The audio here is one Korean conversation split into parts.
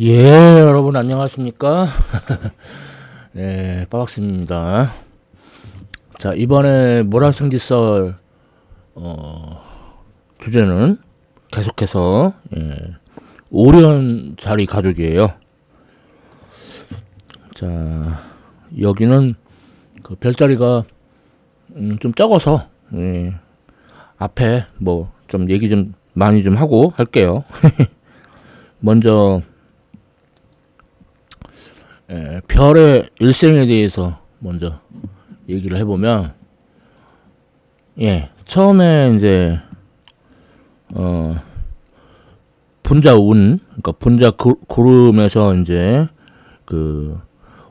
예, 여러분 안녕하십니까? 네, 빠박스입니다. 자, 이번에 모라생지썰 주제는 계속해서 오련자리 가족이에요. 자, 여기는 그 별자리가 좀 적어서 앞에 뭐 좀 얘기 좀 많이 좀 하고 할게요. 먼저 별의 일생에 대해서 먼저 얘기를 해보면, 처음에 이제 분자운, 그러니까 분자 구름에서 이제 그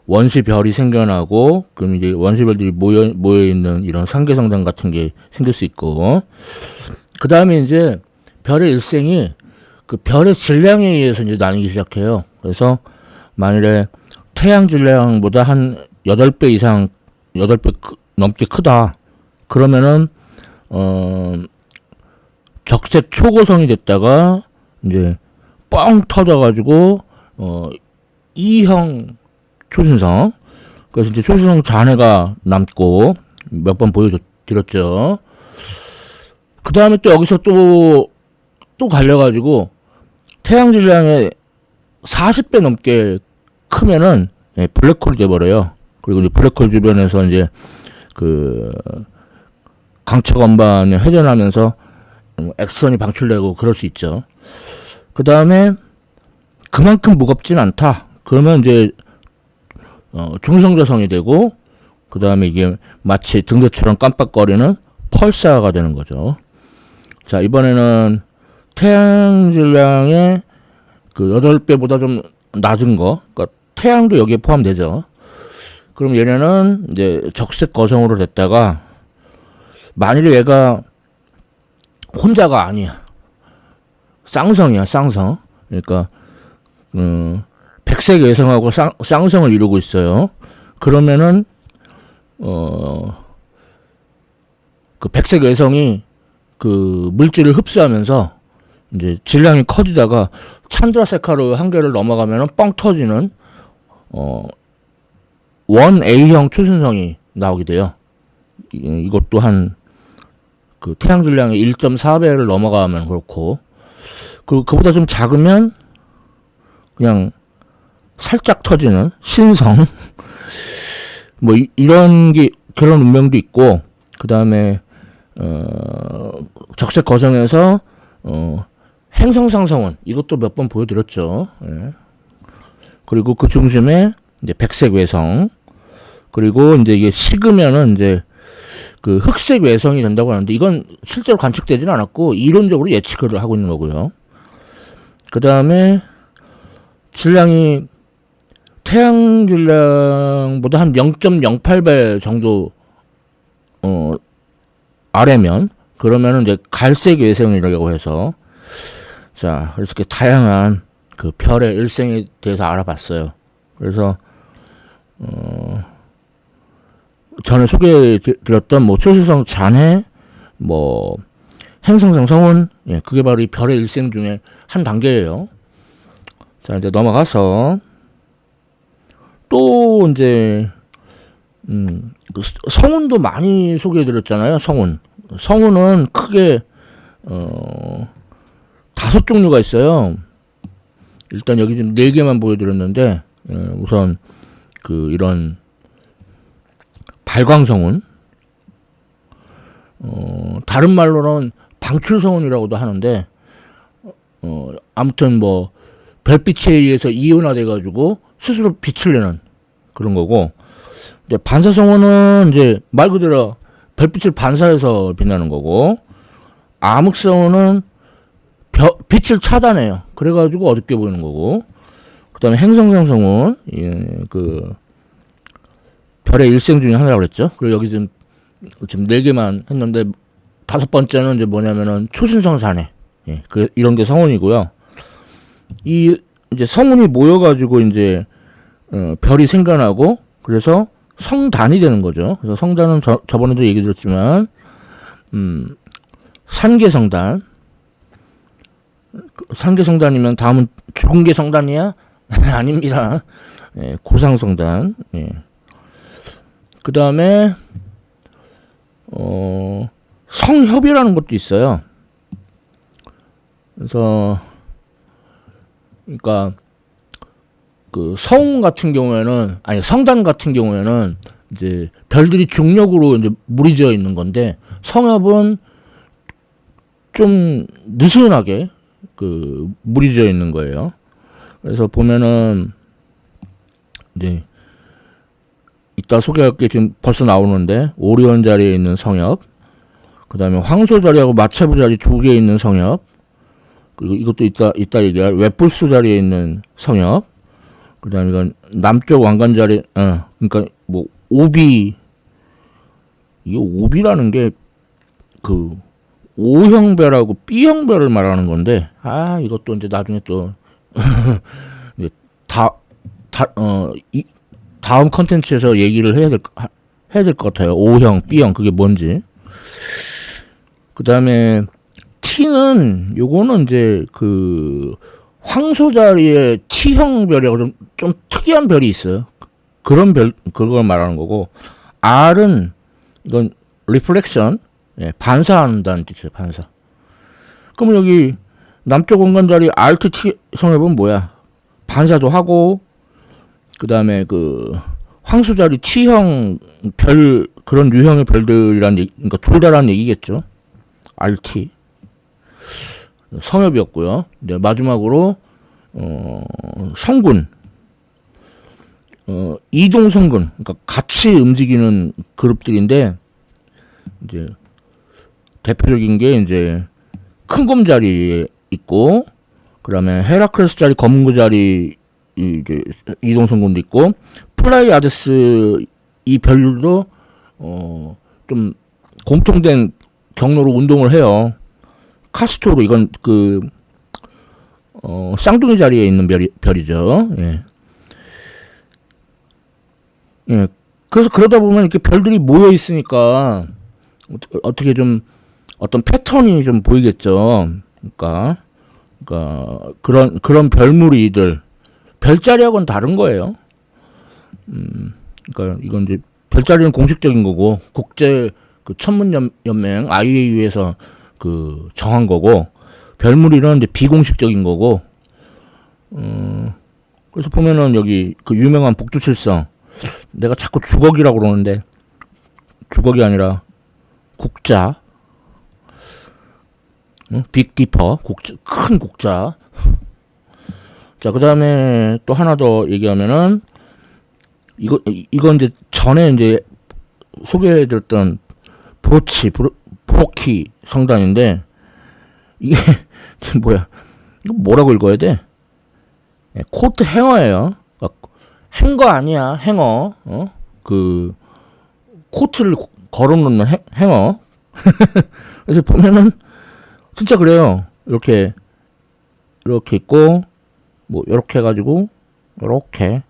원시별이 생겨나고, 그럼 이제 원시별들이 모여 있는 이런 상계성단 같은 게 생길 수 있고, 그 다음에 이제 별의 일생이 그 별의 질량에 의해서 이제 나뉘기 시작해요. 그래서 만일에 태양 질량보다 한 8배 이상, 8배 넘게 크다. 그러면은, 적색 초고성이 됐다가, 이제, 뻥 터져가지고, E형 초신성. 그래서 이제 초신성 잔해가 남고, 몇 번 보여드렸죠. 그 다음에 또 여기서 또 갈려가지고, 태양 질량의 40배 넘게 크면은 블랙홀이 돼버려요. 그리고 이제 블랙홀 주변에서 이제 그 강체 건반이 회전하면서 X선이 방출되고 그럴 수 있죠. 그 다음에 그만큼 무겁진 않다. 그러면 이제 중성자성이 되고, 그 다음에 이게 마치 등대처럼 깜빡거리는 펄사가 되는 거죠. 자, 이번에는 태양 질량의 그 8배보다 좀 낮은 거, 그러니까 태양도 여기에 포함되죠. 그럼 얘네는 이제 적색 거성으로 됐다가, 만일에 얘가 혼자가 아니야, 쌍성이야, 쌍성. 그러니까 백색 외성하고 쌍성을 이루고 있어요. 그러면은 그 백색 외성이 그 물질을 흡수하면서 이제 질량이 커지다가 찬드라세카르 한계를 넘어가면은 뻥 터지는 원 A형 초신성이 나오게 돼요. 이것도 한 그 태양 질량의 1.4배를 넘어가면 그렇고, 그보다 좀 작으면 그냥 살짝 터지는 신성. 뭐 이런 게, 그런 운명도 있고, 그 다음에 적색 거성에서 행성상성원, 이것도 몇 번 보여드렸죠. 그리고 그 중심에 이제 백색 외성, 그리고 이제 이게 식으면은 이제 그 흑색 외성이 된다고 하는데, 이건 실제로 관측되지는 않았고 이론적으로 예측을 하고 있는 거고요. 그 다음에 질량이 태양 질량보다 한 0.08배 정도 아래면, 그러면은 이제 갈색 외성이라고 해서, 자, 그래서 이렇게 다양한 그 별의 일생에 대해서 알아봤어요. 그래서 전에 소개해드렸던 뭐 초신성 잔해, 뭐 행성상 성운, 그게 바로 이 별의 일생 중에 한 단계예요. 자, 이제 넘어가서 또 이제 그 성운도 많이 소개해드렸잖아요. 성운은 크게 5종류가 있어요. 일단 여기 지금 4개만 보여드렸는데, 우선 그 이런 발광성운, 다른 말로는 방출성운이라고도 하는데, 아무튼 뭐 별빛에 의해서 이온화돼 가지고 스스로 빛을 내는 그런 거고, 이제 반사성운은 이제 말 그대로 별빛을 반사해서 빛나는 거고, 암흑성운은 빛을 차단해요. 그래가지고 어둡게 보이는 거고, 그 다음에 행성상성운, 그 별의 일생 중에 하나라고 그랬죠. 그리고 여기 지금 4개만 했는데, 5번째는 이제 뭐냐면은 초신성 잔해, 이런 게 성운이고요. 이 이제 성운이 모여가지고 이제 별이 생겨나고, 그래서 성단이 되는 거죠. 그래서 성단은 저번에도 얘기 드렸지만, 산계성단, 산계성단이면 다음은 죽은계성단이야? 아닙니다. 예, 고상성단. 예. 그 다음에 성협이라는 것도 있어요. 그래서 그러니까 그 성운 같은 경우에는, 아니 성단 같은 경우에는 이제 별들이 중력으로 이제 물이 지어 있는 건데, 성협은 좀 느슨하게 그 물이 지어 있는 거예요. 그래서 보면은 이제 이따 소개할 게 지금 벌써 나오는데, 오리온 자리에 있는 성협, 그 다음에 황소 자리하고 마체부 자리 두 개에 있는 성협, 그리고 이것도 이따 얘기할 웹불수 자리에 있는 성협, 그 다음에 이건 남쪽 왕관 자리, 그러니까 뭐 오비, 이게 오비라는 게 그 O형별하고 B형별을 말하는 건데, 이것도 이제 나중에 또 이제 다음 컨텐츠에서 얘기를 해야 될 것 같아요. O형, B형 그게 뭔지. 그 다음에 T는 요거는 이제 그 황소 자리에 T형별이라고 좀 특이한 별이 있어요. 그걸 말하는 거고, R은 이건 리플렉션, 예, 반사한다는 뜻이에요. 반사. 그러면 여기 남쪽 원관 자리 알트 T 성협은 뭐야? 반사도 하고, 그 다음에 그 황소 자리 T형 별, 그런 유형의 별들이란 얘기, 그러니까 둘다라는 얘기겠죠. RT 성협이었고요. 이제 마지막으로 성군, 이동 성군, 그러니까 같이 움직이는 그룹들인데, 이제 대표적인 게 이제 큰 곰 자리에 있고, 그다음에 헤라클레스 자리, 검은고 자리, 이제 이동 성군도 있고, 플라이아데스 이 별도 좀 공통된 경로로 운동을 해요. 카스토로, 이건 그 쌍둥이 자리에 있는 별이죠. 예. 예. 그래서 그러다 보면 이렇게 별들이 모여 있으니까 어떻게 좀 어떤 패턴이 좀 보이겠죠. 그러니까 그런 별무리들, 별자리하고는 다른 거예요. 그러니까 이건 이제 별자리는 공식적인 거고, 국제 그 천문연맹 IAU에서 그 정한 거고, 별무리는 이제 비공식적인 거고. 그래서 보면은 여기 그 유명한 북두칠성, 내가 자꾸 주걱이라고 그러는데 주걱이 아니라 국자, 빅디퍼, 큰 국자. 자, 그 다음에 또 하나 더 얘기하면은, 이건 이제 전에 이제 소개해드렸던 브로키 성단인데, 이게 뭐야? 이거 뭐라고 읽어야 돼? 코트 행어예요. 행거 아니야, 행어. 그 코트를 걸어놓는 행어. 그래서 보면은 진짜 그래요. 이렇게 있고, 뭐 이렇게 해가지고 이렇게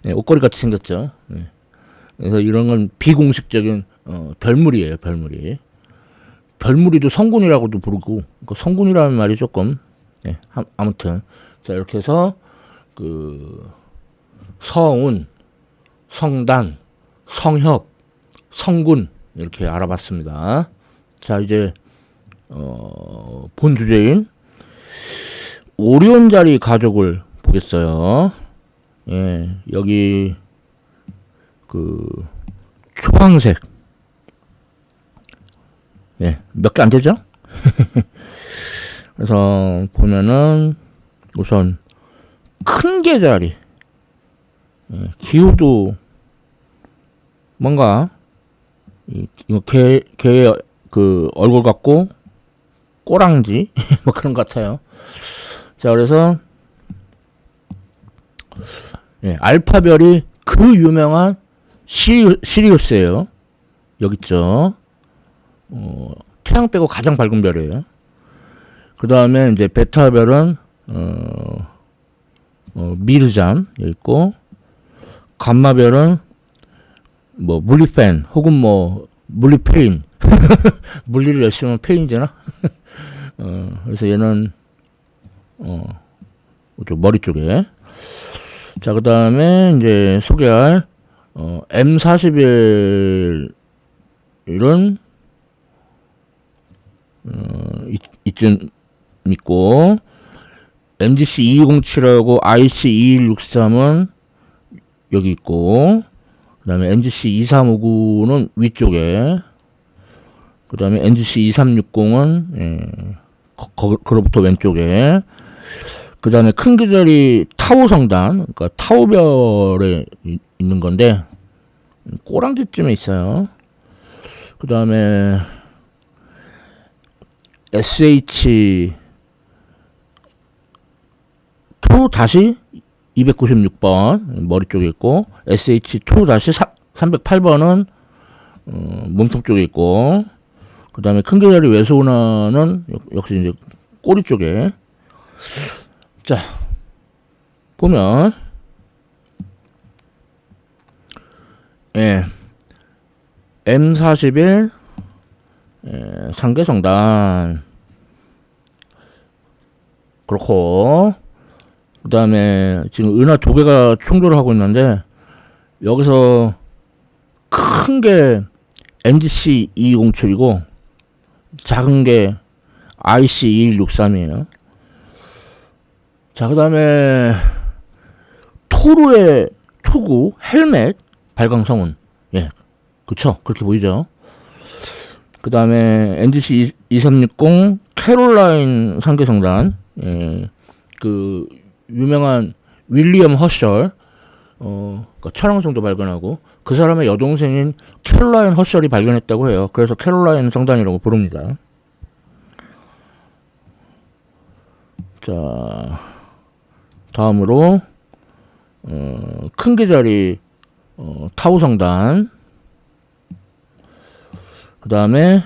네, 옷걸이 같이 생겼죠. 네. 그래서 이런 건 비공식적인 별무리예요. 별무리도 성군이라고도 부르고, 그 성군이라는 말이 조금, 네, 아무튼 자, 이렇게 해서 그 성운, 성단, 성협, 성군 이렇게 알아봤습니다. 자, 이제 본 주제인 오리온 자리 가족을 보겠어요. 예, 여기 그 주황색, 예, 몇 개 안 되죠? 그래서 보면은 우선 큰 개 자리, 예, 기후도 뭔가 이거 개의 그 얼굴 같고 꼬랑지 뭐 그런 것 같아요. 자, 그래서 예, 알파별이 그 유명한 시리우스예요. 여기 있죠. 태양 빼고 가장 밝은 별이에요. 그 다음에 이제 베타별은 미르잠 여기 있고, 감마별은 뭐 물리펜 혹은 뭐 물리페인 물리를 열심히 하면 페인이 되나? 그래서 얘는 좀 이쪽 머리 쪽에. 자, 그 다음에 이제 소개할 M41은 이쯤 있고, MGC 2207하고 IC 2163은 여기 있고, 그 다음에 MGC 2359는 위쪽에, 그 다음에 MGC 2360은 그로부터 왼쪽에, 그 다음에 큰 계절이 타오 성단, 그러니까 타오별에 있는 건데, 꼬랑지쯤에 있어요. 그 다음에 SH 2-296번 머리 쪽에 있고, SH 2-308번은 몸통 쪽에 있고, 그 다음에 큰 계절이 외소운하는 역시 이제 꼬리 쪽에. 자, 보면, 예, M41, 상계성단, 그렇고, 그 다음에 지금 은하 두 개가 충돌을 하고 있는데, 여기서 큰 게 MGC 2207이고, 작은 게 IC 2163이에요. 자, 그 다음에 토르의 투구 헬멧 발광성운, 예, 그쵸, 그렇게 보이죠. 그 다음에 NGC 2360 캐롤라인 상계성단, 예, 그 유명한 윌리엄 허셜, 그러니까 천왕성도 발견하고, 그 사람의 여동생인 캐롤라인 허셜이 발견했다고 해요. 그래서 캐롤라인 성단이라고 부릅니다. 자, 다음으로 큰 계절이 타오 성단, 그 다음에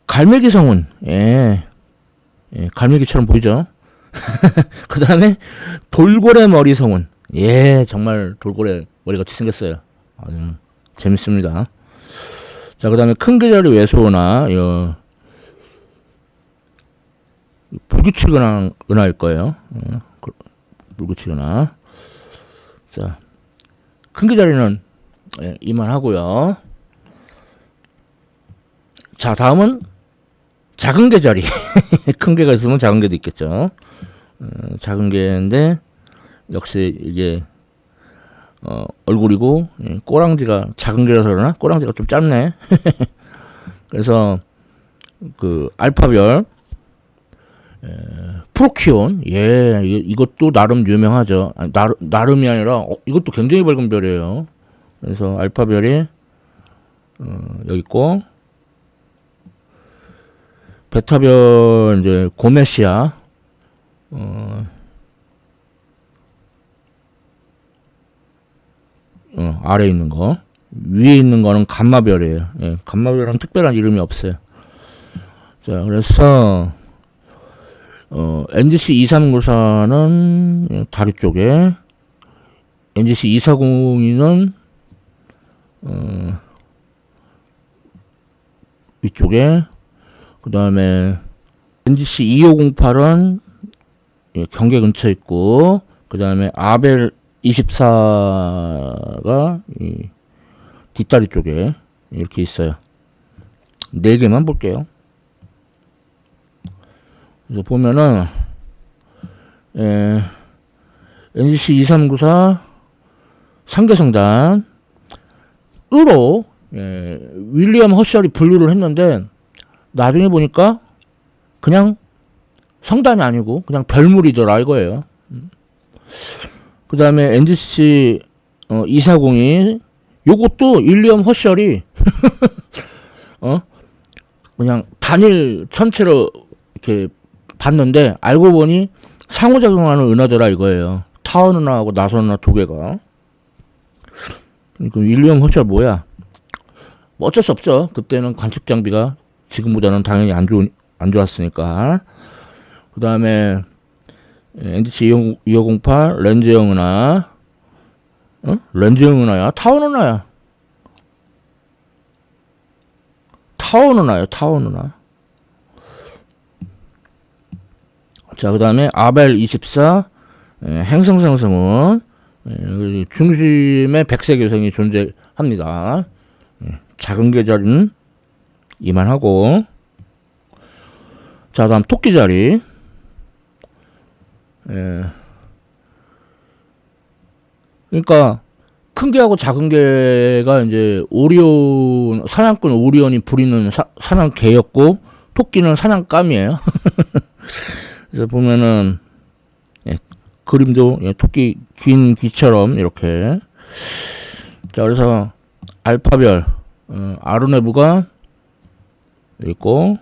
갈매기 성운, 예, 갈매기처럼 보이죠. 그 다음에 돌고래 머리 성운, 예, 정말 돌고래 머리같이 생겼어요. 아주 재밌습니다. 자, 그 다음에 큰 계절이 외소은하, 불규칙 은하일 거예요. 불규칙 은하. 자, 큰 계절이는 이만하고요. 자, 다음은 작은 계절이. 큰 개가 있으면 작은 개도 있겠죠. 작은 개인데 역시 이게 얼굴이고, 꼬랑지가 작은 개라서 그러나 꼬랑지가 좀 짧네. 그래서 그 알파별, 프로키온, 예, 이것도 나름 유명하죠. 아니, 나름이 아니라 이것도 굉장히 밝은 별이에요. 그래서 알파별이 여기 있고, 베타별 이제 고메시아, 아래 있는 거, 위에 있는 거는 감마별이에요. 예, 감마별은 특별한 이름이 없어요. 자, 그래서 NGC 2394는 다리 쪽에, NGC 2402는 위쪽에, 그 다음에 NGC 2508은 경계 근처에 있고, 그 다음에 아벨 24가 뒷다리 쪽에 이렇게 있어요. 4개만 볼게요. 그래서 보면은 NGC 2394 상계성단 으로 윌리엄 허셜이 분류를 했는데, 나중에 보니까 그냥 성단이 아니고 그냥 별물이더라 이거예요. 그 다음에 NGC 240이 요것도 윌리엄 허셜이 그냥 단일 천체로 이렇게 봤는데, 알고 보니 상호작용하는 은하더라 이거예요. 타원 은하하고 나선 은하 두 개가. 그러니까 윌리엄 허셜 뭐야? 뭐 어쩔 수 없죠. 그때는 관측 장비가 지금보다는 당연히 안 좋았으니까. 그 다음에 NGC 2508 렌즈형 은하, 렌즈형 은하야? 타원 은하야? 타원 은하야, 타원 은하. 자, 그 다음에 아벨 24, 행성상성은 중심에 백색 요성이 존재합니다. 작은 계절은 이만하고, 자, 다음 토끼 자리. 그러니까 큰 개하고 작은 개가 이제 오리온, 사냥꾼 오리온이 부리는 사냥 개였고, 토끼는 사냥감이에요. 그래서 보면은 그림도 토끼 긴 귀처럼 이렇게. 자, 그래서 알파별 아르네브가 있고,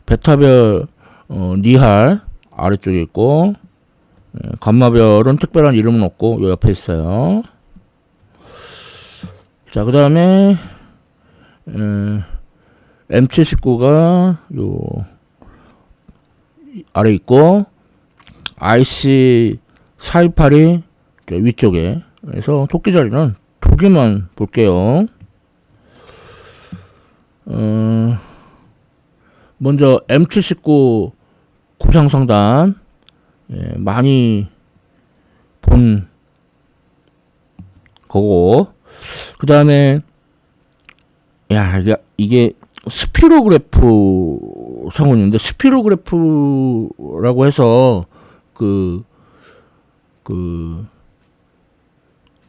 베타별 니할 아래쪽에 있고, 감마별은 특별한 이름은 없고 요 옆에 있어요. 자, 그 다음에 M79가 요 아래 있고, IC418이 위쪽에. 그래서 토끼 자리는 두 개만 볼게요. 먼저 M79 고상성단, 많이 본 거고, 그 다음에 야, 이게 스피로그래프 성운인데, 스피로그래프라고 해서 그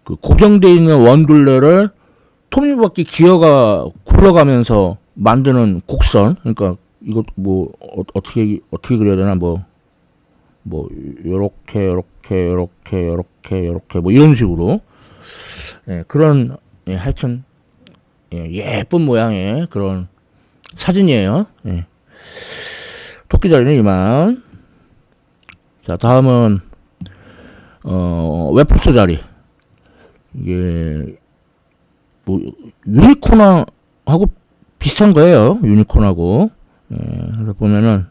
고정되어 있는 원둘레를 톱니바퀴 기어가 굴러가면서 만드는 곡선. 그러니까 이거 뭐 어떻게 그려야 되나, 뭐 요렇게 뭐 이런 식으로, 그런, 하여튼 예쁜 모양의 그런 사진이에요. 토끼 자리는 이만. 자, 다음은 웹포스 자리. 이게 뭐 유니콘하고 비슷한 거예요. 유니콘하고. 그래서 보면은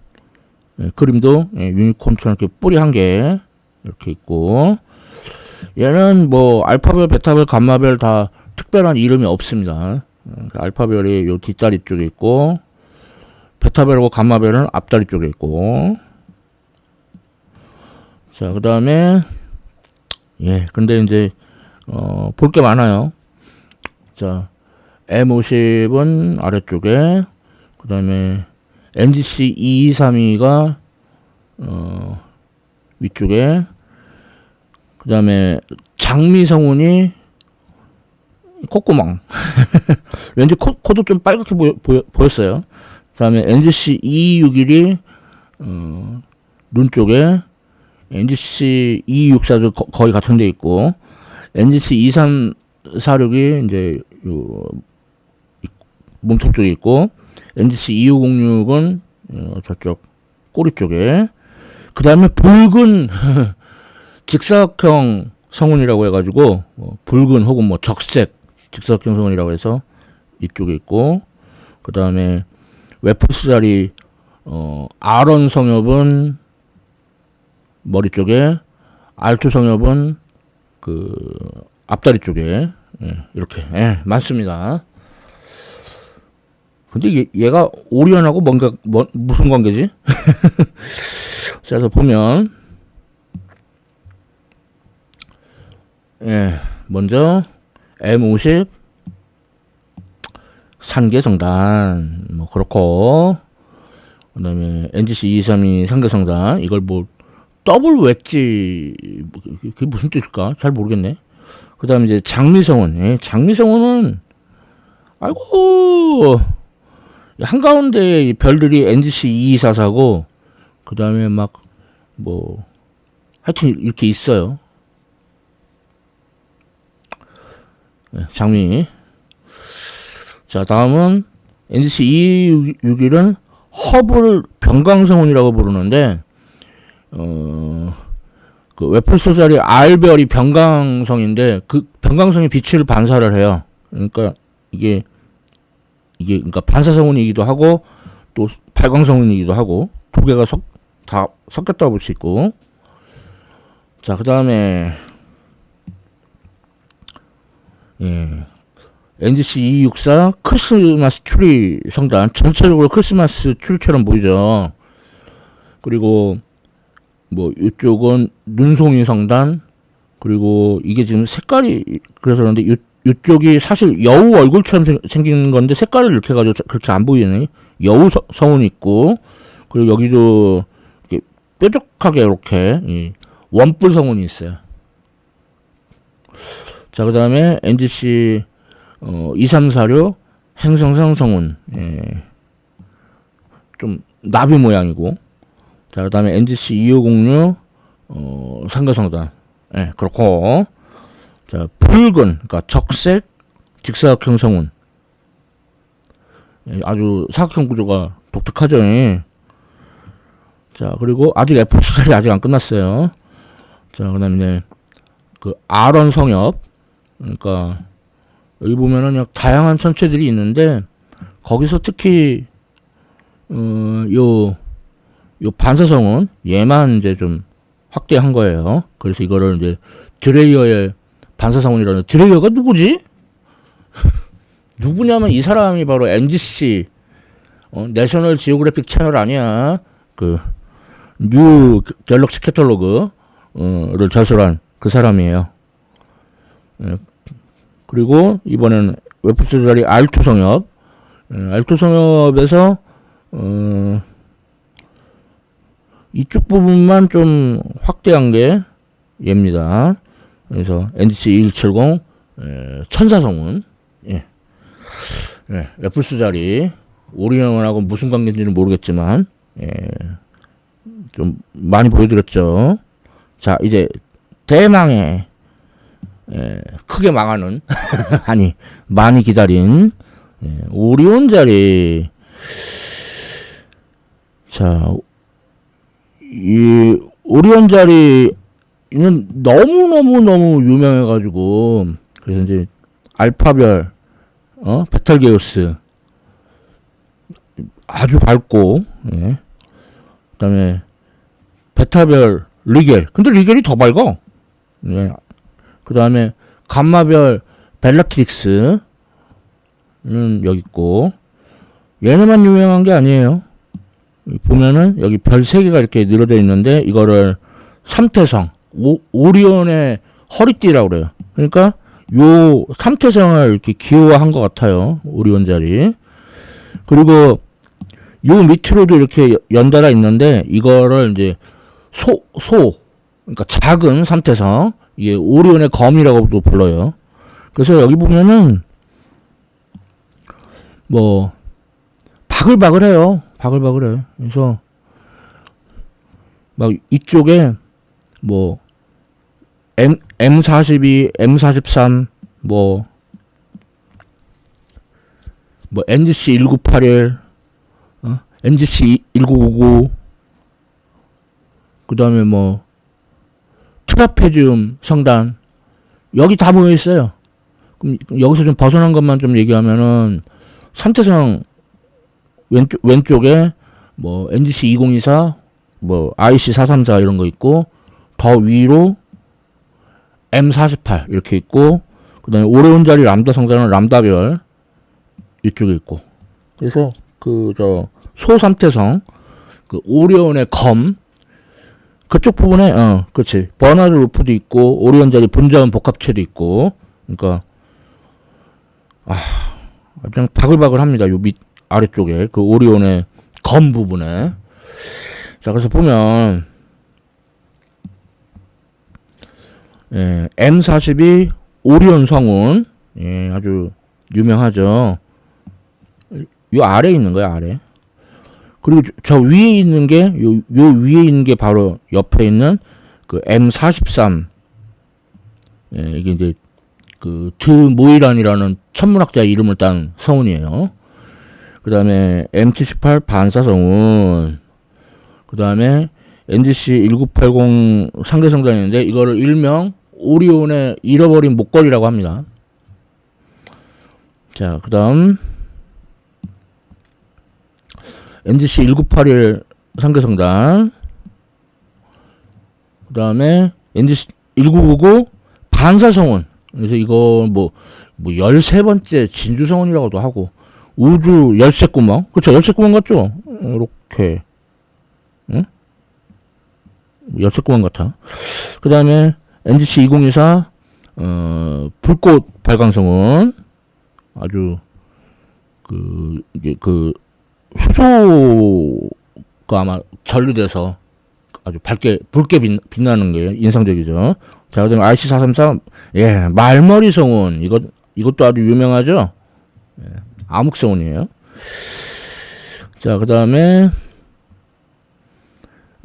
그림도 유니콘처럼 이렇게 뿌리 한 개 이렇게 있고, 얘는 뭐 알파별, 베타별, 감마별 다 특별한 이름이 없습니다. 알파별이 요 뒷다리 쪽에 있고, 베타별하고 감마별은 앞다리 쪽에 있고. 자, 그 다음에 근데 이제 볼 게 많아요. 자, M50은 아래쪽에, 그 다음에 NGC 2232가 위쪽에, 그 다음에 장미성운이 콧구멍. 왠지 코도 좀 빨갛게 보였어요. 그 다음에 NGC 2261이 눈 쪽에, NGC 2264도 거의 같은 데 있고, NGC 2346이 이제 요 몸통 쪽에 있고, NGC 2506은 저쪽 꼬리 쪽에. 그 다음에 붉은 직사각형 성운이라고 해가지고, 붉은 혹은 뭐 적색 직사각형 성운이라고 해서 이쪽에 있고, 그 다음에 웹포스 자리 아론 성엽은 머리 쪽에, R2 성엽은 그 앞다리 쪽에. 이렇게 많습니다. 근데 얘가 오리온하고 무슨 관계지? 자, 그래서 보면 먼저 M50 산계성단 뭐 그렇고, 그 다음에 NGC 232 산계성단, 이걸 뭐 더블 웨지, 그게 무슨 뜻일까? 잘 모르겠네. 그 다음에 이제 장미성운. 장미성운은 아이고 한가운데 별들이 NGC 2244고, 그 다음에 막 뭐 하여튼 이렇게 있어요. 장미. 자, 다음은 NGC 2261은 허블 병강성운이라고 부르는데, 그 웹포스 자리 R별이 병강성인데, 그 병강성이 빛을 반사를 해요. 그러니까 이게 그러니까 반사성운이기도 하고 또 발광성운이기도 하고, 두 개가 다 섞였다고 볼 수 있고. 자, 그 다음에 NGC 264 크리스마스 트리 성단, 전체적으로 크리스마스 트리처럼 보이죠. 그리고 뭐 이쪽은 눈송이 성단, 그리고 이게 지금 색깔이 그래서 그런데 이쪽이 사실 여우 얼굴처럼 생긴 건데 색깔을 이렇게 해가지고 그렇게 안 보이네. 여우 성운이 있고, 그리고 여기도 이렇게 뾰족하게 이렇게 원뿔 성운이 있어요. 자, 그 다음에 NGC 2346 행성상 성운, 좀 나비 모양이고, 자, 그 다음에 NGC 2506 상가성단, 그렇고, 자, 붉은, 그러니까 적색 직사각형 성운, 아주 사각형 구조가 독특하죠. 자, 그리고 아직 F 수술이 아직 안 끝났어요. 자, 그 다음에 그 R원 성엽, 그러니까 여기 보면은 다양한 천체들이 있는데 거기서 특히 요 반사성은 얘만 이제 좀 확대한 거예요. 그래서 이거를 이제 드레이어의 반사성운이라는. 드레이어가 누구지? 누구냐면 이 사람이 바로 NGC 내셔널 지오그래픽 채널 아니야. 그 뉴 갤럭시 캐탈로그를 저술한 그 사람이에요. 그리고 이번에는 웹 조작이 R2 성엽, R2 성엽에서 이쪽 부분만 좀 확대한 게 얘입니다. 그래서 NGC 2170 천사성운, 애플스 자리 오리온하고 무슨 관계인지는 모르겠지만 좀 많이 보여드렸죠. 자, 이제 대망의 크게 망하는 아니 많이 기다린 오리온 자리. 자, 이 오리온 자리는 너무 유명해가지고, 그래서 이제 알파별 베텔게우스 아주 밝고, 그다음에 베타별 리겔, 근데 리겔이 더 밝아. 그 다음에 감마별 벨라트릭스는 여기 있고, 얘네만 유명한 게 아니에요. 보면은 여기 별 3개가 이렇게 늘어져 있는데 이거를 삼태성, 오리온의 허리띠라고 그래요. 그러니까 요 삼태성을 이렇게 기호화한 것 같아요. 오리온 자리. 그리고 요 밑으로도 이렇게 연달아 있는데 이거를 이제 그러니까 작은 삼태성, 이게 오리온의 검이라고도 불러요. 그래서 여기 보면은 뭐 바글바글해요. 바글바글해. 그래서 막 이쪽에 뭐 M42, M43, 뭐 NGC 1981, NGC 1999, 그 다음에 뭐 트라페지움 성단, 여기 다 모여 있어요. 그럼 여기서 좀 벗어난 것만 좀 얘기하면은 삼태성 왼쪽에 뭐 NGC 2024, 뭐 IC 434 이런 거 있고, 더 위로 M48 이렇게 있고, 그 다음에 오레온 자리 람다 성단은 람다별 이쪽에 있고. 그래서 그 소삼태성 그 오리온의 검 그쪽 부분에 그렇지, 버나드 루프도 있고 오리온 자리 분자음 복합체도 있고. 그러니까 그냥 바글바글합니다. 요 밑 아래쪽에 그 오리온의 검 부분에. 자, 그래서 보면 M42 오리온 성운, 아주 유명하죠. 요 아래에 있는 거야, 아래. 그리고 저 위에 있는 게 요 위에 있는 게 바로 옆에 있는 그 M43. 이게 이제 그 드모이란이라는 천문학자 이름을 딴 성운이에요. 그 다음에 M78 반사 성운. 그 다음에 NGC 1980 상대성단인데 이거를 일명 오리온의 잃어버린 목걸이라고 합니다. 자, 그 다음 NGC 1981 상대성단, 그 다음에 NGC 1999 반사성운. 그래서 이거 뭐 13번째 진주성운이라고도 하고, 우주 열쇠구멍, 그쵸, 열쇠구멍 같죠? 이렇게 열쇠구멍 같아. 그 다음에 NGC 2024 불꽃 발광성은 아주 이게 수소가 아마 전류돼서 아주 붉게 빛나는 게 인상적이죠. 자, 그다음에 RC433, 예, 말머리 성운. 이것도 아주 유명하죠. 예, 암흑성운이에요. 자, 그 다음에,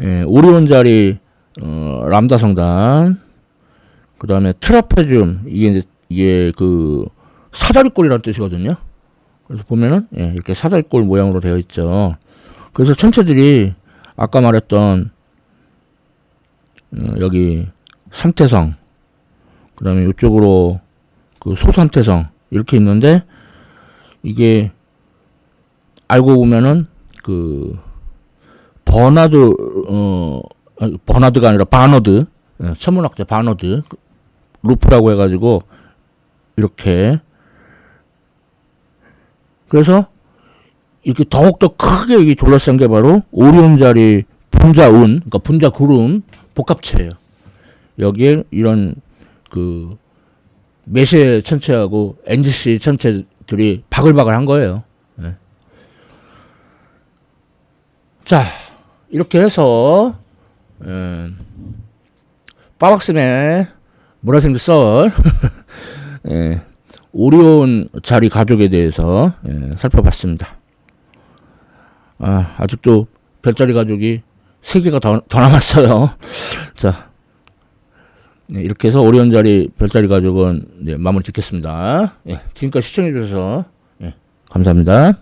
예, 오리온 자리, 람다 성단. 그 다음에 트라페듐. 이게 사다리꼴이라는 뜻이거든요. 그래서 보면은, 예, 이렇게 사다리꼴 모양으로 되어 있죠. 그래서 천체들이 아까 말했던, 여기 삼태성, 그 다음에 이쪽으로 소삼태성 이렇게 있는데, 이게 알고 보면은 버나드가 아니라 바너드, 천문학자 바너드 루프라고 해가지고 이렇게, 그래서 이렇게 더욱더 크게 이게 둘러싼 게 바로 오리온 자리 분자운, 그러니까 분자구름 복합체예요. 여기에 이런 메시에 천체하고 NGC 천체들이 바글바글 한 거예요. 네. 자, 이렇게 해서 빠박스의 모라생드 썰 오리온 자리 가족에 대해서 살펴봤습니다. 아직도 별자리 가족이 3개가 더 남았어요. 자, 이렇게 해서 오리온 자리 별자리 가족은 마무리 짓겠습니다. 지금까지 시청해주셔서 감사합니다.